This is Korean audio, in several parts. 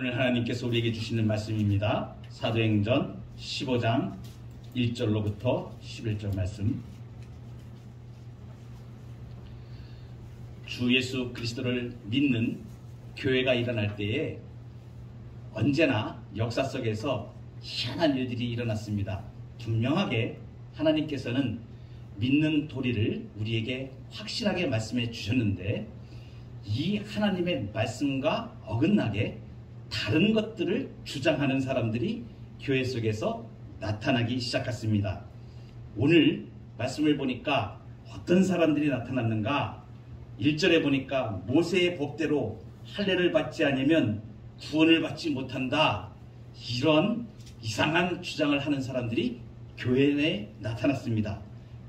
오늘 하나님께서 우리에게 주시는 말씀입니다. 사도행전 15장 1절로부터 11절 말씀. 주 예수 그리스도를 믿는 교회가 일어날 때에 언제나 역사 속에서 희한한 일들이 일어났습니다. 분명하게 하나님께서는 믿는 도리를 우리에게 확실하게 말씀해 주셨는데, 이 하나님의 말씀과 어긋나게 다른 것들을 주장하는 사람들이 교회 속에서 나타나기 시작했습니다. 오늘 말씀을 보니까 어떤 사람들이 나타났는가? 1절에 보니까 모세의 법대로 할례를 받지 않으면 구원을 받지 못한다, 이런 이상한 주장을 하는 사람들이 교회 내에 나타났습니다.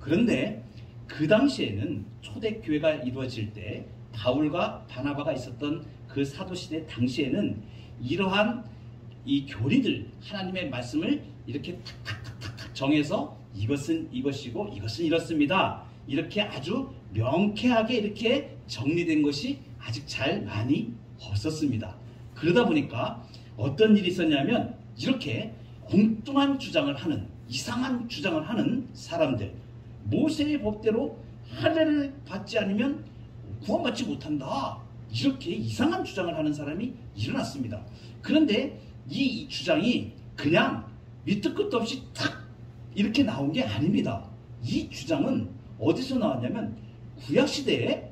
그런데 그 당시에는 초대교회가 이루어질 때 바울과 바나바가 있었던 그 사도시대 당시에는 이러한 이 교리들, 하나님의 말씀을 이렇게 탁탁탁탁 정해서 이것은 이것이고 이것은 이렇습니다, 이렇게 아주 명쾌하게 이렇게 정리된 것이 아직 잘 많이 없었습니다. 그러다 보니까 어떤 일이 있었냐면, 이렇게 엉뚱한 주장을 하는, 이상한 주장을 하는 사람들, 모세의 법대로 할례를 받지 않으면 구원받지 못한다, 이렇게 이상한 주장을 하는 사람이 일어났습니다. 그런데 이 주장이 그냥 밑도 끝도 없이 탁 이렇게 나온 게 아닙니다. 이 주장은 어디서 나왔냐면, 구약시대에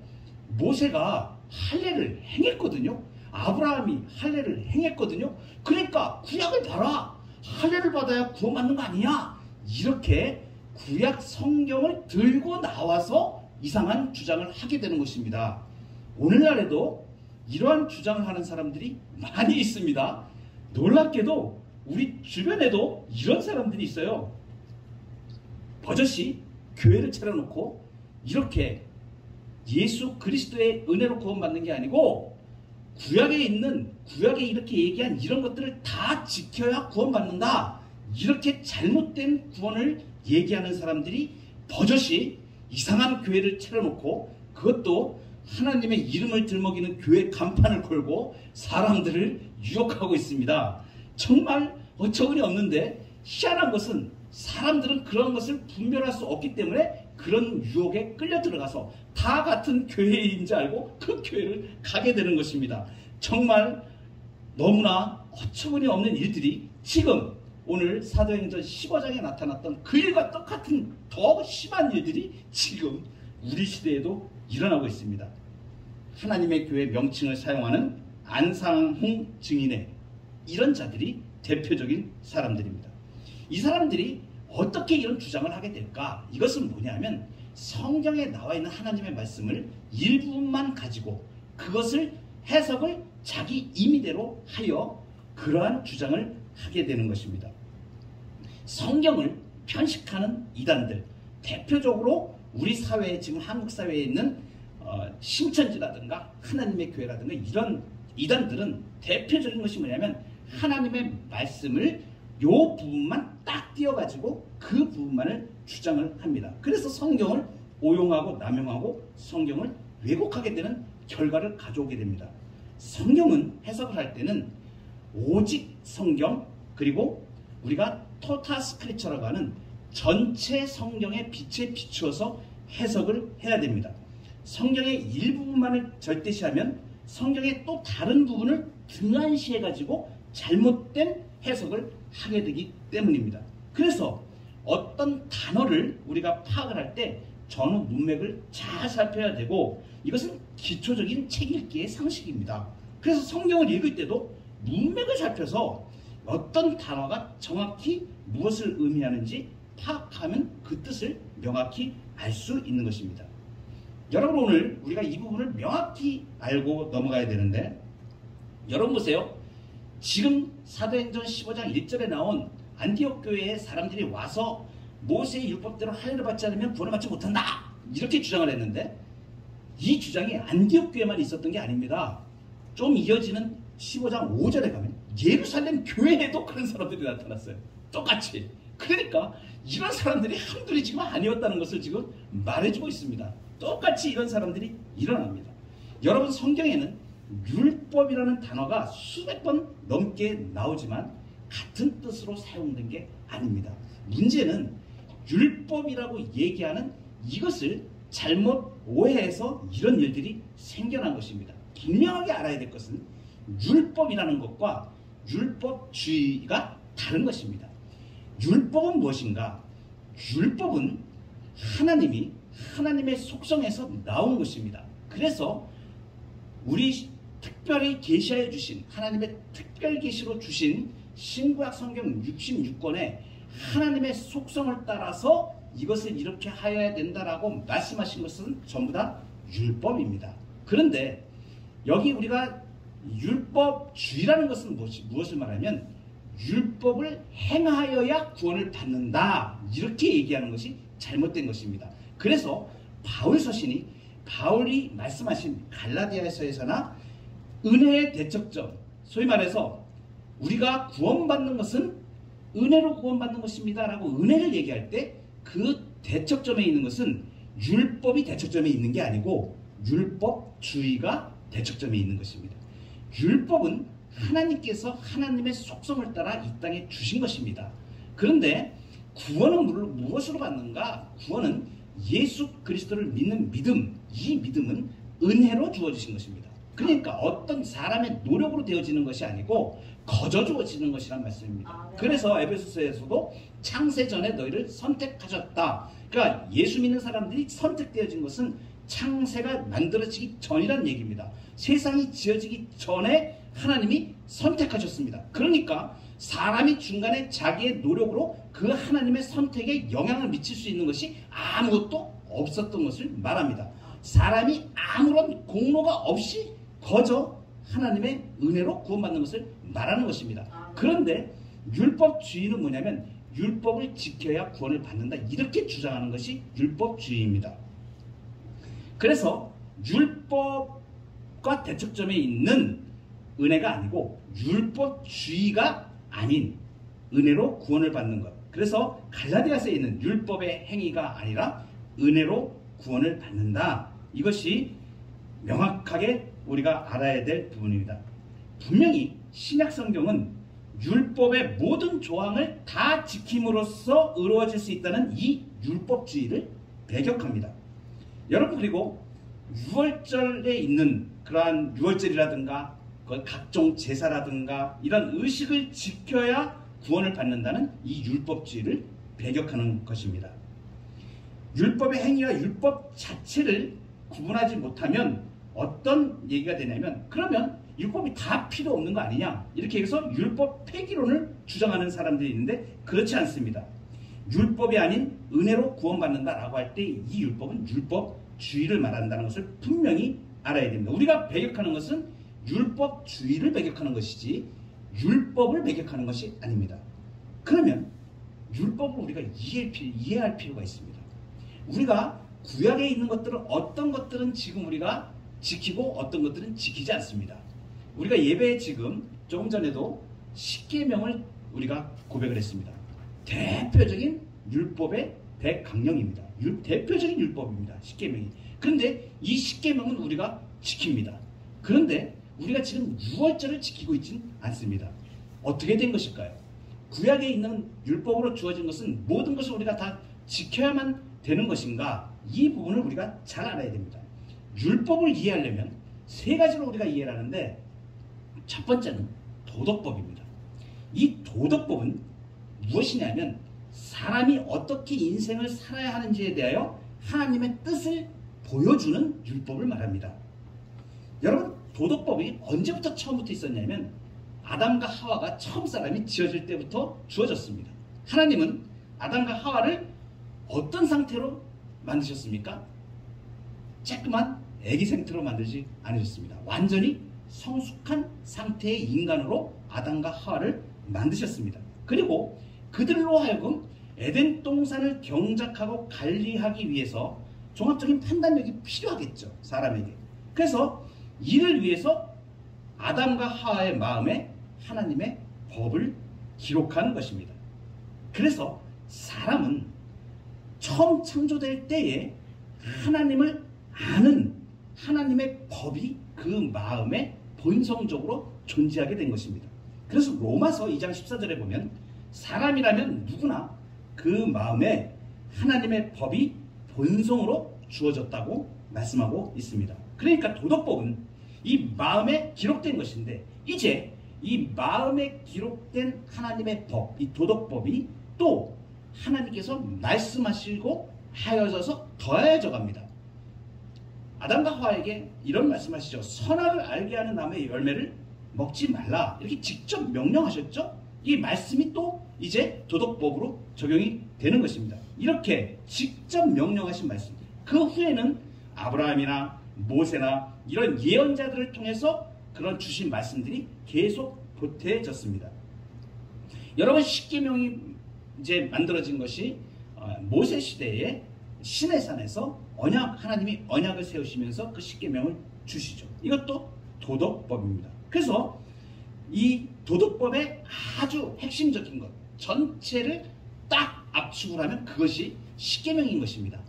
모세가 할례를 행했거든요. 아브라함이 할례를 행했거든요. 그러니까 구약을 봐라, 할례를 받아야 구원받는 거 아니냐, 이렇게 구약 성경을 들고 나와서 이상한 주장을 하게 되는 것입니다. 오늘날에도 이러한 주장을 하는 사람들이 많이 있습니다. 놀랍게도 우리 주변에도 이런 사람들이 있어요. 버젓이 교회를 차려놓고 이렇게 예수 그리스도의 은혜로 구원받는 게 아니고, 구약에 이렇게 얘기한 이런 것들을 다 지켜야 구원받는다, 이렇게 잘못된 구원을 얘기하는 사람들이 버젓이 이상한 교회를 차려놓고, 그것도 하나님의 이름을 들먹이는 교회 간판을 걸고 사람들을 유혹하고 있습니다. 정말 어처구니 없는데, 희한한 것은 사람들은 그런 것을 분별할 수 없기 때문에 그런 유혹에 끌려 들어가서 다 같은 교회인 줄 알고 그 교회를 가게 되는 것입니다. 정말 너무나 어처구니 없는 일들이 지금 오늘 사도행전 15장에 나타났던 그 일과 똑같은 더 심한 일들이 지금 우리 시대에도 일어나고 있습니다. 하나님의 교회 명칭을 사용하는 안상홍 증인의 이런 자들이 대표적인 사람들입니다. 이 사람들이 어떻게 이런 주장을 하게 될까? 이것은 뭐냐면, 성경에 나와 있는 하나님의 말씀을 일부분만 가지고 그것을 해석을 자기 임의대로 하여 그러한 주장을 하게 되는 것입니다. 성경을 편식하는 이단들, 대표적으로 우리 사회에, 지금 한국 사회에 있는 신천지라든가 하나님의 교회라든가 이런 이단들은 대표적인 것이 뭐냐면, 하나님의 말씀을 요 부분만 딱 띄어가지고 그 부분만을 주장을 합니다. 그래서 성경을 오용하고 남용하고 성경을 왜곡하게 되는 결과를 가져오게 됩니다. 성경은 해석을 할 때는 오직 성경, 그리고 우리가 토탈 스크립처라고 하는 전체 성경의 빛에 비추어서 해석을 해야 됩니다. 성경의 일부분만을 절대시하면 성경의 또 다른 부분을 등한시해가지고 잘못된 해석을 하게 되기 때문입니다. 그래서 어떤 단어를 우리가 파악을 할 때 전후 문맥을 잘 살펴야 되고, 이것은 기초적인 책 읽기의 상식입니다. 그래서 성경을 읽을 때도 문맥을 살펴서 어떤 단어가 정확히 무엇을 의미하는지 파악하면 그 뜻을 명확히 알 수 있는 것입니다. 여러분, 오늘 우리가 이 부분을 명확히 알고 넘어가야 되는데, 여러분 보세요. 지금 사도행전 15장 1절에 나온 안디옥 교회의 사람들이 와서 모세의 율법대로 할례를 받지 않으면 구원을 받지 못한다, 이렇게 주장을 했는데, 이 주장이 안디옥 교회만 있었던 게 아닙니다. 좀 이어지는 15장 5절에 가면 예루살렘 교회에도 그런 사람들이 나타났어요. 똑같이. 그러니까 이런 사람들이 한둘이 지금 아니었다는 것을 지금 말해주고 있습니다. 똑같이 이런 사람들이 일어납니다. 여러분, 성경에는 율법이라는 단어가 수백 번 넘게 나오지만 같은 뜻으로 사용된 게 아닙니다. 문제는 율법이라고 얘기하는 이것을 잘못 오해해서 이런 일들이 생겨난 것입니다. 분명하게 알아야 될 것은 율법이라는 것과 율법주의가 다른 것입니다. 율법은 무엇인가? 율법은 하나님의 속성에서 나온 것입니다. 그래서 우리 특별히 계시하여 주신, 하나님의 특별 계시로 주신 신구약 성경 66권에 하나님의 속성을 따라서 이것을 이렇게 하여야 된다라고 말씀하신 것은 전부 다 율법입니다. 그런데 여기 우리가 율법주의라는 것은 무엇을 말하면 율법을 행하여야 구원을 받는다, 이렇게 얘기하는 것이 잘못된 것입니다. 그래서 바울 서신이 바울이 말씀하신 갈라디아서에서나 은혜의 대척점, 소위 말해서 우리가 구원받는 것은 은혜로 구원받는 것입니다 라고 은혜를 얘기할 때 그 대척점에 있는 것은 율법이 대척점에 있는 게 아니고 율법주의가 대척점에 있는 것입니다. 율법은 하나님께서 하나님의 속성을 따라 이 땅에 주신 것입니다. 그런데 구원은 무엇으로 받는가? 구원은 예수 그리스도를 믿는 믿음, 이 믿음은 은혜로 주어지신 것입니다. 그러니까 어떤 사람의 노력으로 되어지는 것이 아니고 거저 주어지는 것이란 말씀입니다. 그래서 에베소서에서도 창세 전에 너희를 선택하셨다. 그러니까 예수 믿는 사람들이 선택되어진 것은 창세가 만들어지기 전이라는 얘기입니다. 세상이 지어지기 전에 하나님이 선택하셨습니다. 그러니까 사람이 중간에 자기의 노력으로 그 하나님의 선택에 영향을 미칠 수 있는 것이 아무것도 없었던 것을 말합니다. 사람이 아무런 공로가 없이 거저 하나님의 은혜로 구원받는 것을 말하는 것입니다. 그런데 율법주의는 뭐냐면 율법을 지켜야 구원을 받는다, 이렇게 주장하는 것이 율법주의입니다. 그래서 율법과 대척점에 있는 은혜가 아니고 율법주의가 아닌 은혜로 구원을 받는 것. 그래서 갈라디아서에 있는 율법의 행위가 아니라 은혜로 구원을 받는다. 이것이 명확하게 우리가 알아야 될 부분입니다. 분명히 신약 성경은 율법의 모든 조항을 다 지킴으로써 이루어질 수 있다는 이 율법주의를 배격합니다. 여러분, 그리고 유월절에 있는 그러한 유월절이라든가 각종 제사라든가 이런 의식을 지켜야 구원을 받는다는 이 율법주의를 배격하는 것입니다. 율법의 행위와 율법 자체를 구분하지 못하면 어떤 얘기가 되냐면, 그러면 율법이 다 필요 없는 거 아니냐, 이렇게 해서 율법 폐기론을 주장하는 사람들이 있는데 그렇지 않습니다. 율법이 아닌 은혜로 구원받는다라고 할 때 이 율법은 율법주의를 말한다는 것을 분명히 알아야 됩니다. 우리가 배격하는 것은 율법주의를 배격하는 것이지 율법을 배격하는 것이 아닙니다. 그러면 율법을 우리가 이해할 필요가 있습니다. 우리가 구약에 있는 것들은 어떤 것들은 지금 우리가 지키고 어떤 것들은 지키지 않습니다. 우리가 예배에 지금 조금 전에도 십계명을 우리가 고백을 했습니다. 대표적인 율법의 대강령입니다. 대표적인 율법입니다. 십계명이. 그런데 이 십계명은 우리가 지킵니다. 그런데 우리가 지금 유월절을 지키고 있지는 않습니다. 어떻게 된 것일까요? 구약에 있는 율법으로 주어진 것은 모든 것을 우리가 다 지켜야만 되는 것인가? 이 부분을 우리가 잘 알아야 됩니다. 율법을 이해하려면 세 가지로 우리가 이해를 하는데, 첫 번째는 도덕법입니다. 이 도덕법은 무엇이냐면 사람이 어떻게 인생을 살아야 하는지에 대하여 하나님의 뜻을 보여주는 율법을 말합니다. 여러분, 도덕법이 언제부터 처음부터 있었냐면 아담과 하와가 처음 사람이 지어질 때부터 주어졌습니다. 하나님은 아담과 하와를 어떤 상태로 만드셨습니까? 쬐끄만 애기 상태로 만들지 않으셨습니다. 완전히 성숙한 상태의 인간으로 아담과 하와를 만드셨습니다. 그리고 그들로 하여금 에덴 동산을 경작하고 관리하기 위해서 종합적인 판단력이 필요하겠죠, 사람에게. 그래서 이를 위해서 아담과 하와의 마음에 하나님의 법을 기록하는 것입니다. 그래서 사람은 처음 창조될 때에 하나님을 아는 하나님의 법이 그 마음에 본성적으로 존재하게 된 것입니다. 그래서 로마서 2장 14절에 보면 사람이라면 누구나 그 마음에 하나님의 법이 본성으로 주어졌다고 말씀하고 있습니다. 그러니까 도덕법은 이 마음에 기록된 것인데, 이제 이 마음에 기록된 하나님의 법, 이 도덕법이 또 하나님께서 말씀하시고 하여져서 더해져 갑니다. 아담과 하와에게 이런 말씀하시죠. 선악을 알게 하는 나무의 열매를 먹지 말라, 이렇게 직접 명령하셨죠. 이 말씀이 또 이제 도덕법으로 적용이 되는 것입니다. 이렇게 직접 명령하신 말씀, 그 후에는 아브라함이나 모세나 이런 예언자들을 통해서 그런 주신 말씀들이 계속 보태졌습니다. 여러분, 십계명이 이제 만들어진 것이 모세 시대에 시내산에서 하나님이 언약을 세우시면서 그 십계명을 주시죠. 이것도 도덕법입니다. 그래서 이 도덕법의 아주 핵심적인 것, 전체를 딱 압축을 하면 그것이 십계명인 것입니다.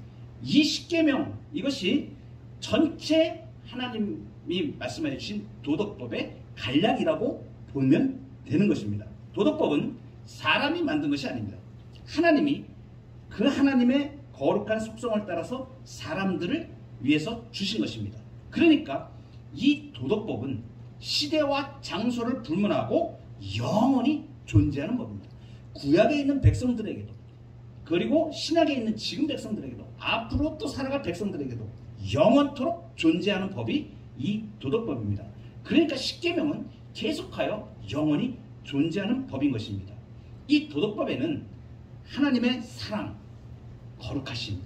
이 십계명, 이것이 전체 하나님이 말씀해 주신 도덕법의 간략이라고 보면 되는 것입니다. 도덕법은 사람이 만든 것이 아닙니다. 하나님이 그 하나님의 거룩한 속성을 따라서 사람들을 위해서 주신 것입니다. 그러니까 이 도덕법은 시대와 장소를 불문하고 영원히 존재하는 법입니다. 구약에 있는 백성들에게도, 그리고 신약에 있는 지금 백성들에게도, 앞으로 또 살아갈 백성들에게도 영원토록 존재하는 법이 이 도덕법입니다. 그러니까 십계명은 계속하여 영원히 존재하는 법인 것입니다. 이 도덕법에는 하나님의 사랑, 거룩하심,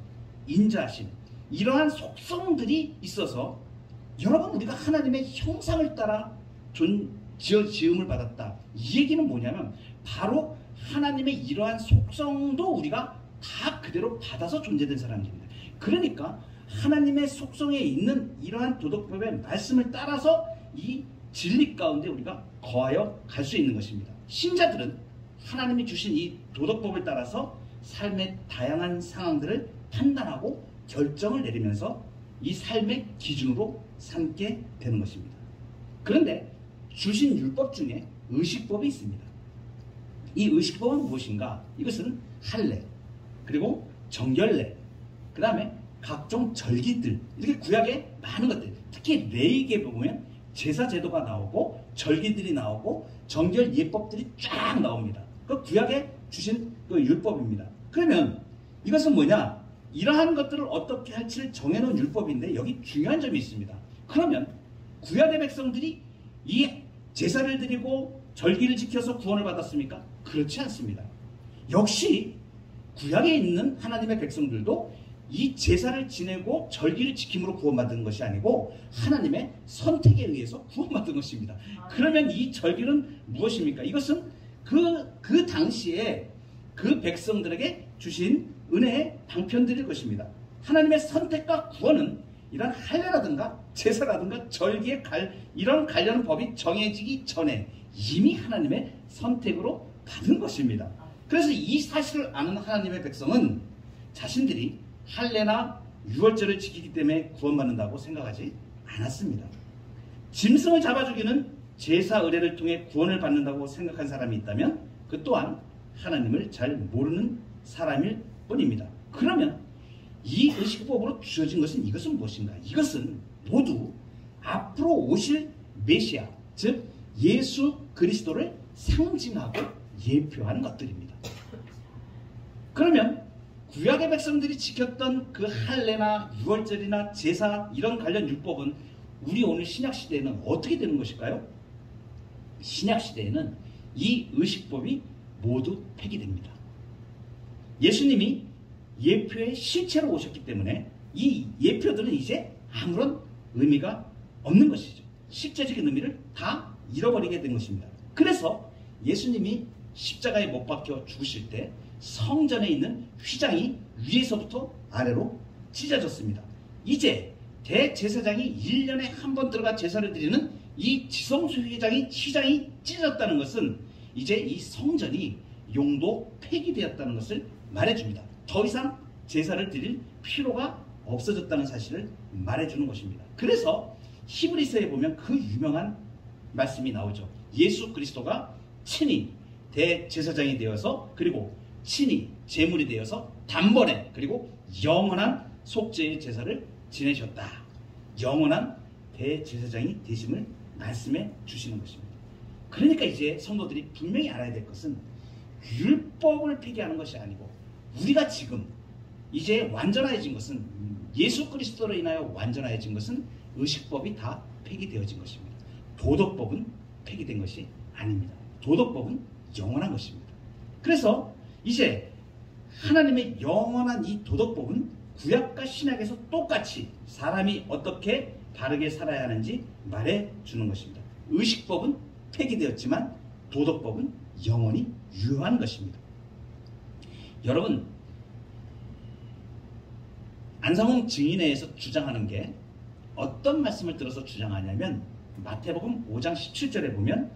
인자하심, 이러한 속성들이 있어서, 여러분, 우리가 하나님의 형상을 따라 지음을 받았다, 이 얘기는 뭐냐면 바로 하나님의 이러한 속성도 우리가 다 그대로 받아서 존재된 사람입니다. 그러니까 하나님의 속성에 있는 이러한 도덕법의 말씀을 따라서 이 진리 가운데 우리가 거하여 갈 수 있는 것입니다. 신자들은 하나님이 주신 이 도덕법을 따라서 삶의 다양한 상황들을 판단하고 결정을 내리면서 이 삶의 기준으로 삼게 되는 것입니다. 그런데 주신 율법 중에 의식법이 있습니다. 이 의식법은 무엇인가? 이것은 할례, 그리고 정결례, 그 다음에 각종 절기들, 이렇게 구약에 많은 것들, 특히 레위기에 보면 제사 제도가 나오고 절기들이 나오고 정결 예법들이 쫙 나옵니다. 그 구약에 주신 그 율법입니다. 그러면 이것은 뭐냐? 이러한 것들을 어떻게 할지를 정해놓은 율법인데, 여기 중요한 점이 있습니다. 그러면 구약의 백성들이 이 제사를 드리고 절기를 지켜서 구원을 받았습니까? 그렇지 않습니다. 역시 구약에 있는 하나님의 백성들도 이 제사를 지내고 절기를 지킴으로 구원받은 것이 아니고 하나님의 선택에 의해서 구원받은 것입니다. 그러면 이 절기는 무엇입니까? 이것은 그 당시에 그 백성들에게 주신 은혜의 방편들일 것입니다. 하나님의 선택과 구원은 이런 할례라든가 제사라든가 절기에 이런 관련 법이 정해지기 전에 이미 하나님의 선택으로 받은 것입니다. 그래서 이 사실을 아는 하나님의 백성은 자신들이 할례나 유월절을 지키기 때문에 구원받는다고 생각하지 않았습니다. 짐승을 잡아 죽이는 제사 의례를 통해 구원을 받는다고 생각한 사람이 있다면 그 또한 하나님을 잘 모르는 사람일 뿐입니다. 그러면 이 의식법으로 주어진 것은 이것은 무엇인가? 이것은 모두 앞으로 오실 메시아, 즉 예수 그리스도를 상징하고 예표하는 것들입니다. 그러면 구약의 백성들이 지켰던 그 할례나 유월절이나 제사, 이런 관련 율법은 우리 오늘 신약시대에는 어떻게 되는 것일까요? 신약시대에는 이 의식법이 모두 폐기됩니다. 예수님이 예표의 실체로 오셨기 때문에 이 예표들은 이제 아무런 의미가 없는 것이죠. 실제적인 의미를 다 잃어버리게 된 것입니다. 그래서 예수님이 십자가에 못 박혀 죽으실 때 성전에 있는 휘장이 위에서부터 아래로 찢어졌습니다. 이제 대제사장이 1년에 한 번 들어가 제사를 드리는 이 지성소 휘장이 찢어졌다는 것은 이제 이 성전이 용도 폐기되었다는 것을 말해줍니다. 더 이상 제사를 드릴 필요가 없어졌다는 사실을 말해주는 것입니다. 그래서 히브리서에 보면 그 유명한 말씀이 나오죠. 예수 그리스도가 친히 대제사장이 되어서 그리고 친히 제물이 되어서 단번에 그리고 영원한 속죄의 제사를 지내셨다. 영원한 대제사장이 되심을 말씀해 주시는 것입니다. 그러니까 이제 성도들이 분명히 알아야 될 것은 율법을 폐기하는 것이 아니고 우리가 지금 이제 완전해진 것은 예수 그리스도로 인하여 완전해진 것은 의식법이 다 폐기되어진 것입니다. 도덕법은 폐기된 것이 아닙니다. 도덕법은 영원한 것입니다. 그래서 이제 하나님의 영원한 이 도덕법은 구약과 신약에서 똑같이 사람이 어떻게 바르게 살아야 하는지 말해주는 것입니다. 의식법은 폐기되었지만 도덕법은 영원히 유효한 것입니다. 여러분, 안상홍 증인회에서 주장하는 게 어떤 말씀을 들어서 주장하냐면 마태복음 5장 17절에 보면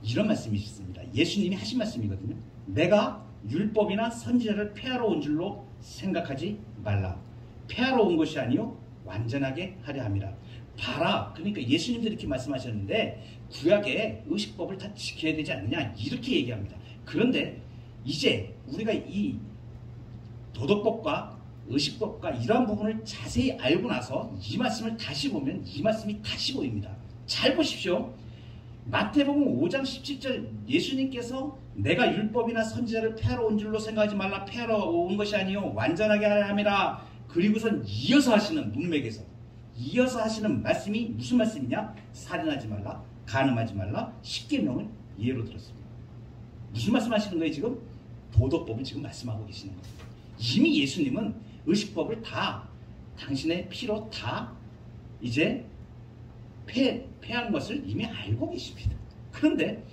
이런 말씀이 있습니다. 예수님이 하신 말씀이거든요. 내가 율법이나 선지자를 폐하러 온 줄로 생각하지 말라. 폐하러 온 것이 아니요 완전하게 하려 함이라. 봐라. 그러니까 예수님도 이렇게 말씀하셨는데 구약의 의식법을 다 지켜야 되지 않느냐 이렇게 얘기합니다. 그런데 이제 우리가 이 도덕법과 의식법과 이러한 부분을 자세히 알고 나서 이 말씀을 다시 보면 이 말씀이 다시 보입니다. 잘 보십시오. 마태복음 5장 17절 예수님께서 내가 율법이나 선지자를 폐하러 온 줄로 생각하지 말라. 폐하러 온 것이 아니요 완전하게 하려 함이라. 그리고선 이어서 하시는 문맥에서 이어서 하시는 말씀이 무슨 말씀이냐? 살인하지 말라, 간음하지 말라, 십계명을 예로 들었습니다. 무슨 말씀하시는 거예요 지금? 도덕법을 지금 말씀하고 계시는 거예요. 이미 예수님은 의식법을 다 당신의 피로 다 이제 폐한 것을 이미 알고 계십니다. 그런데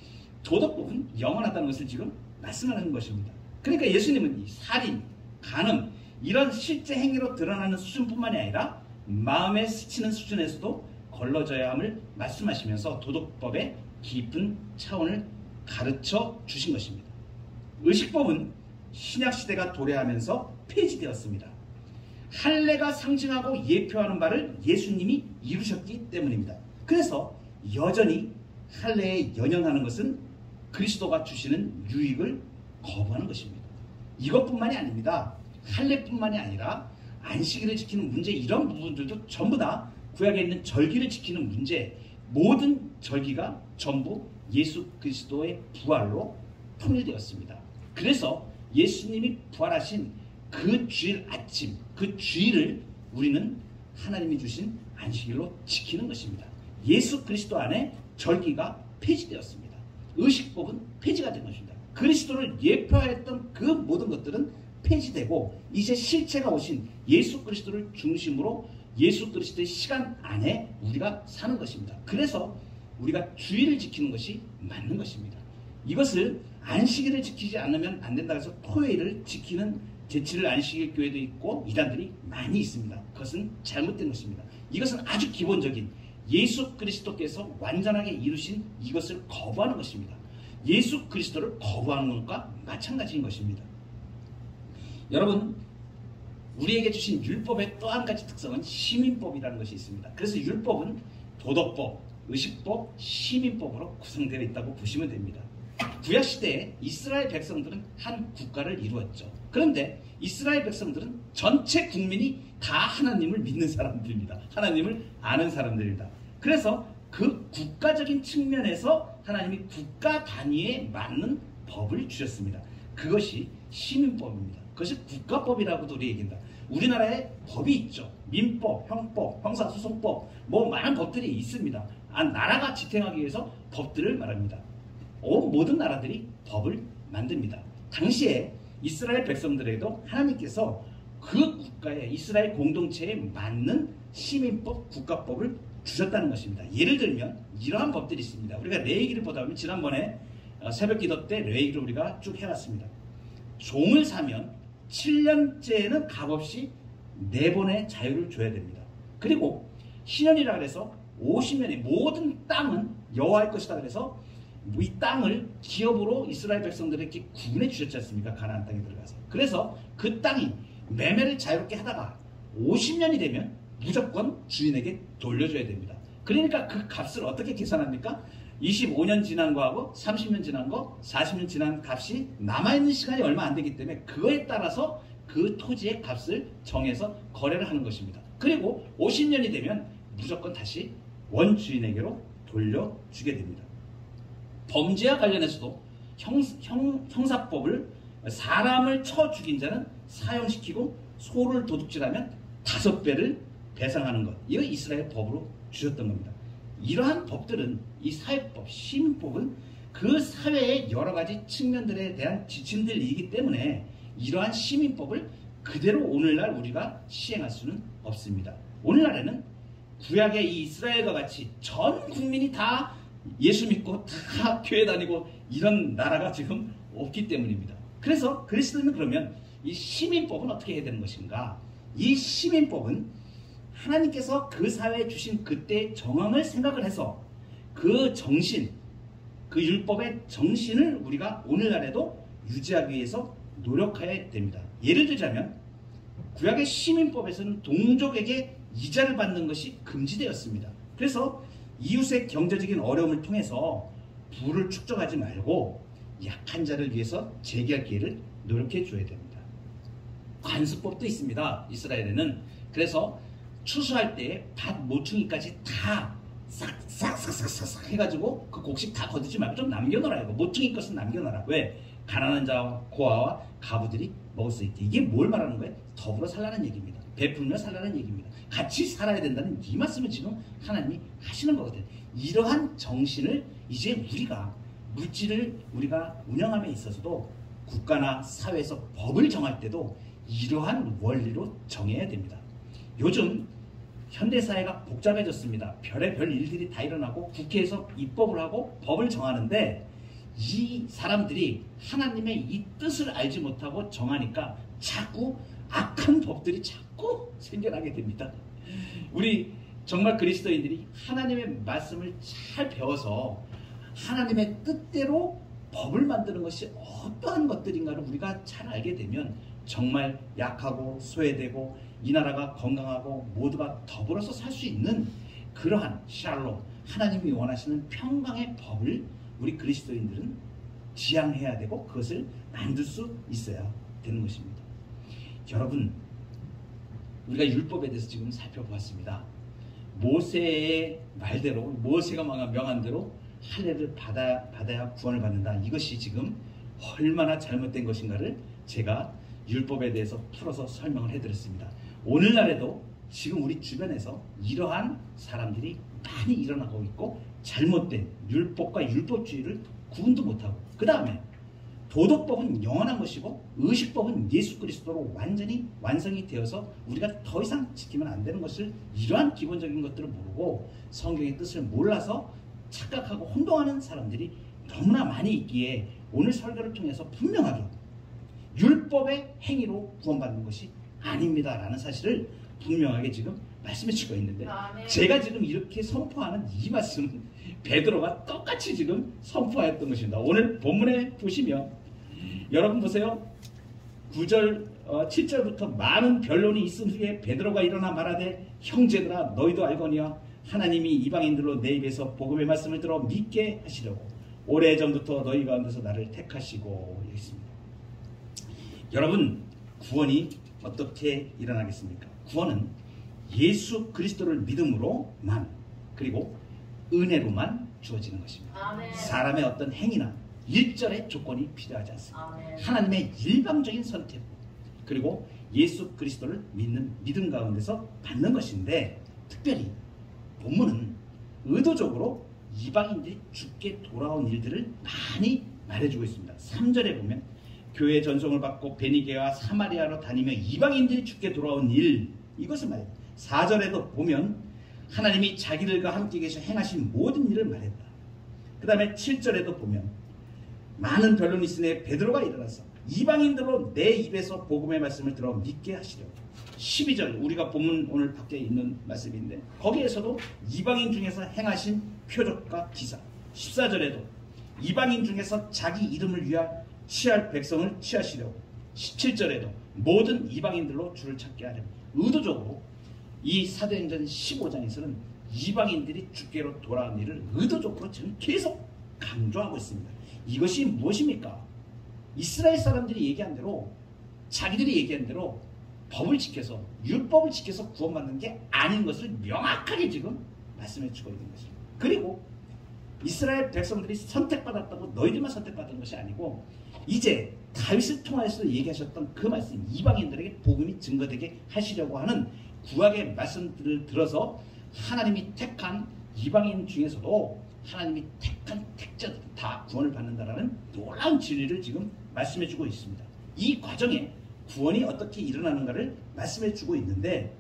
도덕법은 영원하다는 것을 지금 말씀하는 것입니다. 그러니까 예수님은 이 살인, 간음 이런 실제 행위로 드러나는 수준뿐만이 아니라 마음에 스치는 수준에서도 걸러져야 함을 말씀하시면서 도덕법의 깊은 차원을 가르쳐 주신 것입니다. 의식법은 신약시대가 도래하면서 폐지되었습니다. 할례가 상징하고 예표하는 바를 예수님이 이루셨기 때문입니다. 그래서 여전히 할례에 연연하는 것은 그리스도가 주시는 유익을 거부하는 것입니다. 이것뿐만이 아닙니다. 할례뿐만이 아니라 안식일을 지키는 문제 이런 부분들도 전부 다 구약에 있는 절기를 지키는 문제 모든 절기가 전부 예수 그리스도의 부활로 통일되었습니다. 그래서 예수님이 부활하신 그 주일 아침 그 주일을 우리는 하나님이 주신 안식일로 지키는 것입니다. 예수 그리스도 안에 절기가 폐지되었습니다. 의식법은 폐지가 된 것입니다. 그리스도를 예표하였던 그 모든 것들은 폐지되고 이제 실체가 오신 예수 그리스도를 중심으로 예수 그리스도의 시간 안에 우리가 사는 것입니다. 그래서 우리가 주일을 지키는 것이 맞는 것입니다. 이것을 안식일을 지키지 않으면 안 된다고 해서 토요일을 지키는 제7일 안식일 교회도 있고 이단들이 많이 있습니다. 그것은 잘못된 것입니다. 이것은 아주 기본적인 예수 그리스도께서 완전하게 이루신 이것을 거부하는 것입니다. 예수 그리스도를 거부하는 것과 마찬가지인 것입니다. 여러분, 우리에게 주신 율법의 또 한 가지 특성은 시민법이라는 것이 있습니다. 그래서 율법은 도덕법, 의식법, 시민법으로 구성되어 있다고 보시면 됩니다. 구약시대에 이스라엘 백성들은 한 국가를 이루었죠. 그런데 이스라엘 백성들은 전체 국민이 다 하나님을 믿는 사람들입니다. 하나님을 아는 사람들입니다. 그래서 그 국가적인 측면에서 하나님이 국가 단위에 맞는 법을 주셨습니다. 그것이 시민법입니다. 그것이 국가법이라고도 우리 얘기한다. 우리나라에 법이 있죠. 민법, 형법, 형사소송법 뭐 많은 법들이 있습니다. 나라가 지탱하기 위해서 법들을 말합니다. 모든 나라들이 법을 만듭니다. 당시에 이스라엘 백성들에게도 하나님께서 그 국가의 이스라엘 공동체에 맞는 시민법, 국가법을 주셨다는 것입니다. 예를 들면 이러한 법들이 있습니다. 우리가 레위기를 보다 보면 지난번에 새벽기도 때 레위기를 우리가 쭉 해왔습니다. 종을 사면 7년째에는 값없이 4번의 자유를 줘야 됩니다. 그리고 신년이라 그래서 50년의 모든 땅은 여호와의 것이다 그래서 이 땅을 기업으로 이스라엘 백성들에게 구분해 주셨지 않습니까? 가나안 땅에 들어가서. 그래서 그 땅이 매매를 자유롭게 하다가 50년이 되면 무조건 주인에게 돌려줘야 됩니다. 그러니까 그 값을 어떻게 계산합니까? 25년 지난 거하고 30년 지난 거, 40년 지난 값이 남아있는 시간이 얼마 안 되기 때문에 그거에 따라서 그 토지의 값을 정해서 거래를 하는 것입니다. 그리고 50년이 되면 무조건 다시 원주인에게로 돌려주게 됩니다. 범죄와 관련해서도 형사법을 사람을 쳐 죽인 자는 사형시키고 소를 도둑질하면 5배를 배상하는 것. 이거 이스라엘 법으로 주셨던 겁니다. 이러한 법들은 이 사회법, 시민법은 그 사회의 여러 가지 측면들에 대한 지침들이기 때문에 이러한 시민법을 그대로 오늘날 우리가 시행할 수는 없습니다. 오늘날에는 구약의 이 이스라엘과 같이 전 국민이 다 예수 믿고 다 교회 다니고 이런 나라가 지금 없기 때문입니다. 그래서 그리스도인은 그러면 이 시민법은 어떻게 해야 되는 것인가? 이 시민법은 하나님께서 그 사회에 주신 그때의 정황을 생각을 해서 그 정신, 그 율법의 정신을 우리가 오늘날에도 유지하기 위해서 노력해야 됩니다. 예를 들자면 구약의 시민법에서는 동족에게 이자를 받는 것이 금지되었습니다. 그래서 이웃의 경제적인 어려움을 통해서 부를 축적하지 말고 약한 자를 위해서 재기할 기회를 노력해 줘야 됩니다. 관수법도 있습니다. 이스라엘에는. 그래서 추수할 때 밭 모퉁이까지 다 싹싹싹싹싹 해가지고 그 곡식 다 거두지 말고 좀 남겨놓으라. 모퉁이 것은 남겨놔라. 왜? 가난한 자와 고아와 가부들이 먹을 수 있게. 이게 뭘 말하는 거예요? 더불어 살라는 얘기입니다. 베풀며 살라는 얘기입니다. 같이 살아야 된다는 이 말씀을 지금 하나님이 하시는 거거든요. 이러한 정신을 이제 우리가 물질을 우리가 운영함에 있어서도 국가나 사회에서 법을 정할 때도 이러한 원리로 정해야 됩니다. 요즘 현대사회가 복잡해졌습니다. 별의별 일들이 다 일어나고 국회에서 입법을 하고 법을 정하는데 이 사람들이 하나님의 이 뜻을 알지 못하고 정하니까 자꾸 악한 법들이 자꾸 생겨나게 됩니다. 우리 정말 그리스도인들이 하나님의 말씀을 잘 배워서 하나님의 뜻대로 법을 만드는 것이 어떠한 것들인가를 우리가 잘 알게 되면 정말 약하고 소외되고 이 나라가 건강하고 모두가 더불어서 살 수 있는 그러한 샬롬, 하나님이 원하시는 평강의 법을 우리 그리스도인들은 지향해야 되고 그것을 만들 수 있어야 되는 것입니다. 여러분, 우리가 율법에 대해서 지금 살펴보았습니다. 모세의 말대로, 모세가 명한 대로 할례를 받아야 구원을 받는다. 이것이 지금 얼마나 잘못된 것인가를 제가 율법에 대해서 풀어서 설명을 해드렸습니다. 오늘날에도 지금 우리 주변에서 이러한 사람들이 많이 일어나고 있고 잘못된 율법과 율법주의를 구분도 못하고, 그 다음에 도덕법은 영원한 것이고 의식법은 예수 그리스도로 완전히 완성이 되어서 우리가 더 이상 지키면 안 되는 것을, 이러한 기본적인 것들을 모르고 성경의 뜻을 몰라서 착각하고 혼동하는 사람들이 너무나 많이 있기에 오늘 설교를 통해서 분명하게 율법의 행위로 구원받는 것이 아닙니다 라는 사실을 분명하게 지금 말씀해 주고 있는데, 제가 지금 이렇게 선포하는 이 말씀은 베드로가 똑같이 지금 선포하였던 것입니다. 오늘 본문에 보시면 여러분 보세요. 9절 7절부터 많은 변론이 있은 후에 베드로가 일어나 말하되 형제들아 너희도 알거니와 하나님이 이방인들로 내 입에서 복음의 말씀을 들어 믿게 하시려고 오래전부터 너희 가운데서 나를 택하시고 있습니다. 여러분, 구원이 어떻게 일어나겠습니까? 구원은 예수 그리스도를 믿음으로만, 그리고 은혜로만 주어지는 것입니다. 아멘. 사람의 어떤 행위나 일절의 조건이 필요하지 않습니다. 아멘. 하나님의 일방적인 선택, 그리고 예수 그리스도를 믿는 믿음 가운데서 받는 것인데, 특별히 본문은 의도적으로 이방인들이 죽게 돌아온 일들을 많이 말해주고 있습니다. 3절에 보면 교회 전송을 받고 베니게와 사마리아로 다니며 이방인들이 죽게 돌아온 일, 이것을 말해요. 4절에도 보면 하나님이 자기들과 함께 계셔 행하신 모든 일을 말했다. 그 다음에 7절에도 보면 많은 변론이 있으니 베드로가 일어나서 이방인들로 내 입에서 복음의 말씀을 들어 믿게 하시려고. 12절, 우리가 본문 오늘 밖에 있는 말씀인데 거기에서도 이방인 중에서 행하신 표적과 기사. 14절에도 이방인 중에서 자기 이름을 위하여 취할 백성을 취하시려고. 17절에도 모든 이방인들로 주를 찾게 하려고. 의도적으로 이 사도행전 15장에서는 이방인들이 주께로 돌아온 일을 의도적으로 지금 계속 강조하고 있습니다. 이것이 무엇입니까? 이스라엘 사람들이 얘기한 대로, 자기들이 얘기한 대로 법을 지켜서, 율법을 지켜서 구원받는 게 아닌 것을 명확하게 지금 말씀해 주고 있는 것입니다. 그리고 이스라엘 백성들이 선택받았다고 너희들만 선택받은 것이 아니고, 이제 다윗을 통하여서 얘기하셨던 그 말씀, 이방인들에게 복음이 증거되게 하시려고 하는 구약의 말씀들을 들어서 하나님이 택한 이방인 중에서도 하나님이 택한 택자들 다 구원을 받는다라는 놀라운 진리를 지금 말씀해 주고 있습니다. 이 과정에 구원이 어떻게 일어나는가를 말씀해 주고 있는데,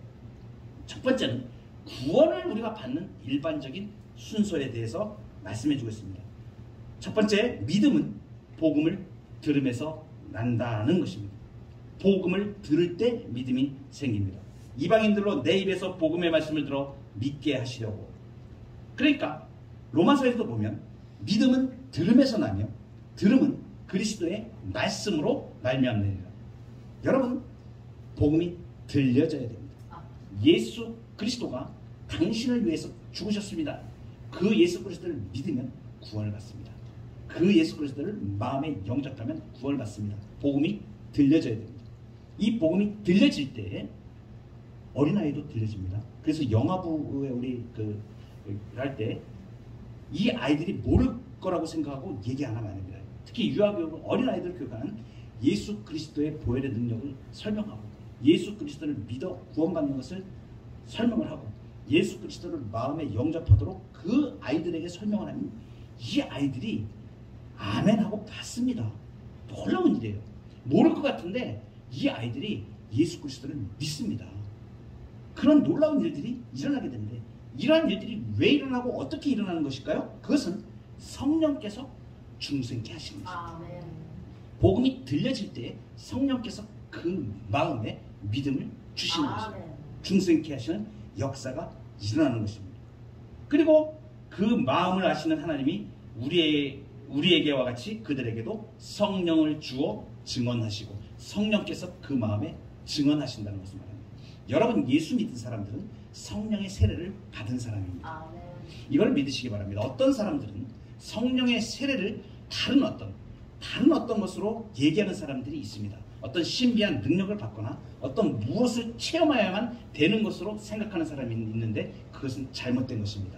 첫 번째는 구원을 우리가 받는 일반적인 순서에 대해서 말씀해 주고 있습니다. 첫 번째, 믿음은 복음을 들음에서 난다는 것입니다. 복음을 들을 때 믿음이 생깁니다. 이방인들로 내 입에서 복음의 말씀을 들어 믿게 하시려고. 그러니까 로마서에도 보면 믿음은 들음에서 나며 들음은 그리스도의 말씀으로 말미암느니라. 여러분, 복음이 들려져야 됩니다. 예수 그리스도가 당신을 위해서 죽으셨습니다. 그 예수 그리스도를 믿으면 구원을 받습니다. 그 예수 그리스도를 마음에 영접하면 구원을 받습니다. 복음이 들려져야 됩니다. 이 복음이 들려질 때 어린아이도 들려집니다. 그래서 영화부에 우리 할 때 이 아이들이 모를 거라고 생각하고 얘기 안 하면 안 됩니다. 특히 유아교육은 어린아이들 교육하는 예수 그리스도의 보혈의 능력을 설명하고, 예수 그리스도를 믿어 구원받는 것을 설명을 하고, 예수 그리스도를 마음에 영접하도록 그 아이들에게 설명을 하면 이 아이들이 아멘하고 받습니다. 놀라운 일이에요. 모를 것 같은데 이 아이들이 예수 그리스도를 믿습니다. 그런 놀라운 일들이 일어나게 되는데, 이러한 일들이 왜 일어나고 어떻게 일어나는 것일까요? 그것은 성령께서 중생케 하시는 것입니다. 복음이 들려질 때 성령께서 그 마음에 믿음을 주시는 것입니다. 중생케 하시는 역사가 일어나는 것입니다. 그리고 그 마음을 아시는 하나님이 우리에게와 같이 그들에게도 성령을 주어 증언하시고, 성령께서 그 마음에 증언하신다는 것을 말합니다. 여러분, 예수 믿은 사람들은 성령의 세례를 받은 사람입니다. 이걸 믿으시기 바랍니다. 어떤 사람들은 성령의 세례를 다른 어떤 것으로 얘기하는 사람들이 있습니다. 어떤 신비한 능력을 받거나 어떤 무엇을 체험해야만 되는 것으로 생각하는 사람이 있는데, 그것은 잘못된 것입니다.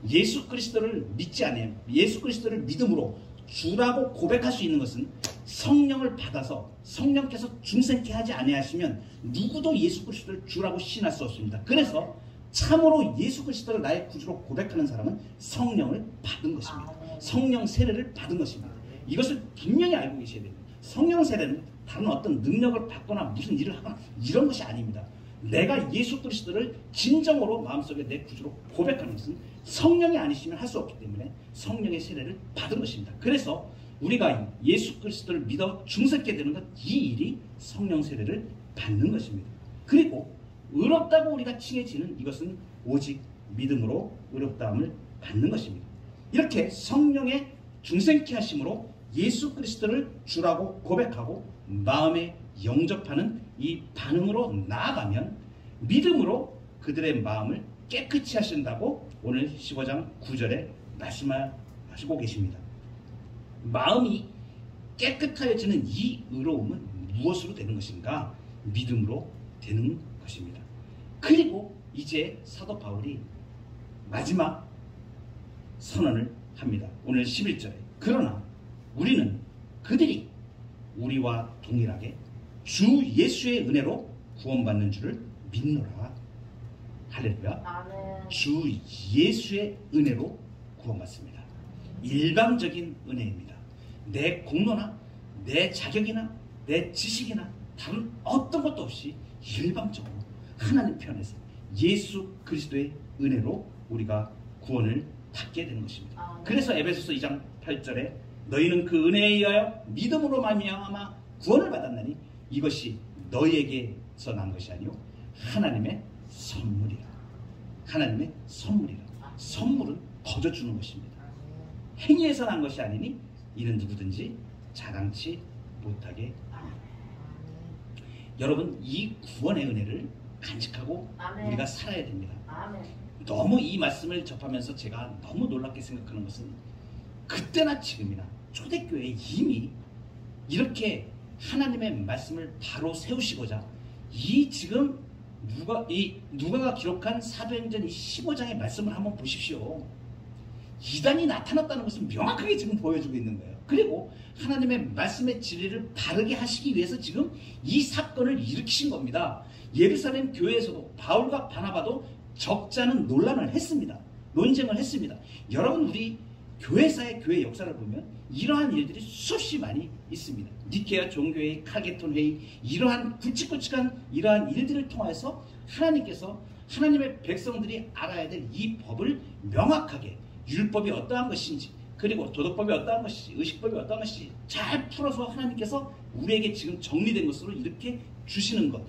예수 그리스도를 믿지 않아요. 예수 그리스도를 믿음으로 주라고 고백할 수 있는 것은 성령을 받아서 성령께서 중생케 하지 아니하시면 누구도 예수 그리스도를 주라고 신할 수 없습니다. 그래서 참으로 예수 그리스도를 나의 구주로 고백하는 사람은 성령을 받은 것입니다. 성령 세례를 받은 것입니다. 이것을 분명히 알고 계셔야 됩니다. 성령 세례는 다른 어떤 능력을 받거나 무슨 일을 하거나 이런 것이 아닙니다. 내가 예수 그리스도를 진정으로 마음속에 내 구주로 고백하는 것은 성령이 아니시면 할 수 없기 때문에 성령의 세례를 받은 것입니다. 그래서 우리가 예수 그리스도를 믿어 중생케 되는 것, 이 일이 성령 세례를 받는 것입니다. 그리고 의롭다고 우리가 칭해지는 이것은 오직 믿음으로 의롭다함을 받는 것입니다. 이렇게 성령의 중생케 하심으로 예수 그리스도를 주라고 고백하고 마음에 영접하는 이 반응으로 나아가면 믿음으로 그들의 마음을 깨끗이 하신다고 오늘 15장 9절에 말씀하시고 계십니다. 마음이 깨끗하여지는 이 의로움은 무엇으로 되는 것인가? 믿음으로 되는 것입니다. 그리고 이제 사도 바울이 마지막 선언을 합니다. 오늘 11절에 그러나 우리는 그들이 우리와 동일하게 주 예수의 은혜로 구원받는 줄을 믿노라. 할렐루야. 주 예수의 은혜로 구원받습니다. 일방적인 은혜입니다. 내 공로나 내 자격이나 내 지식이나 다른 어떤 것도 없이 일방적으로 하나님 편에서 예수 그리스도의 은혜로 우리가 구원을 받게 되는 것입니다. 그래서 에베소서 2장 8절에 너희는 그 은혜에 의하여 믿음으로 말미암아 구원을 받았나니 이것이 너희에게서 난 것이 아니요 하나님의 선물이라. 하나님의 선물이라. 선물은 거저 주는 것입니다. 행위에서 난 것이 아니니 이는 누구든지 자랑치 못하게. 여러분, 이 구원의 은혜를 간직하고 아멘. 우리가 살아야 됩니다. 아멘. 너무 이 말씀을 접하면서 제가 너무 놀랍게 생각하는 것은 그때나 지금이나 초대교회에 이미 이렇게 하나님의 말씀을 바로 세우시고자 이 지금 누가가 기록한 사도행전 15장의 말씀을 한번 보십시오. 이단이 나타났다는 것은 명확하게 지금 보여주고 있는 거예요. 그리고 하나님의 말씀의 진리를 바르게 하시기 위해서 지금 이 사건을 일으키신 겁니다. 예루살렘 교회에서도 바울과 바나바도 적잖은 논란을 했습니다. 논쟁을 했습니다. 여러분 우리 교회사의 교회 역사를 보면 이러한 일들이 수없이 많이 있습니다. 니케아 종교회의, 칼게톤 회의, 이러한 굵직굵직한 이러한 일들을 통해서 하나님께서 하나님의 백성들이 알아야 될 이 법을 명확하게 율법이 어떠한 것인지 그리고 도덕법이 어떠한 것인지 의식법이 어떠한 것인지 잘 풀어서 하나님께서 우리에게 지금 정리된 것으로 이렇게 주시는 것,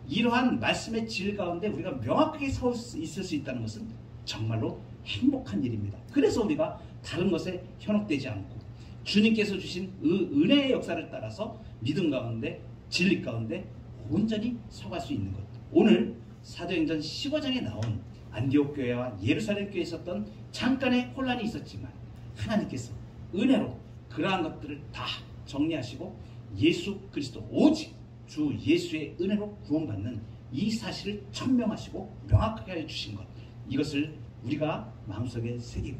이러한 말씀의 질 가운데 우리가 명확하게 서 있을 수 있다는 것은 정말로 행복한 일입니다. 그래서 우리가 다른 것에 현혹되지 않고 주님께서 주신 은혜의 역사를 따라서 믿음 가운데 진리 가운데 온전히 서갈 수 있는 것. 오늘 사도행전 15장에 나온 안디옥 교회와 예루살렘 교회에 있었던 잠깐의 혼란이 있었지만 하나님께서 은혜로 그러한 것들을 다 정리하시고 예수 그리스도 오직 주 예수의 은혜로 구원받는 이 사실을 천명하시고 명확하게 해주신 것, 이것을 우리가 마음속에 새기고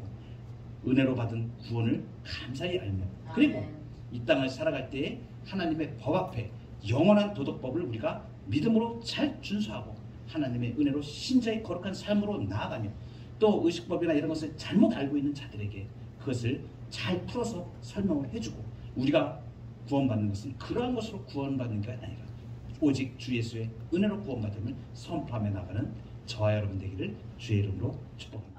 은혜로 받은 구원을 감사히 알며 그리고 이 땅을 살아갈 때에 하나님의 법 앞에 영원한 도덕법을 우리가 믿음으로 잘 준수하고 하나님의 은혜로 신자의 거룩한 삶으로 나아가며 또 의식법이나 이런 것을 잘못 알고 있는 자들에게 그것을 잘 풀어서 설명을 해주고 우리가 구원받는 것은 그러한 것으로 구원받는 게 아니라 오직 주 예수의 은혜로 구원받음을 선포하며 나가는 저와 여러분 되기를 주의 이름으로 축복합니다.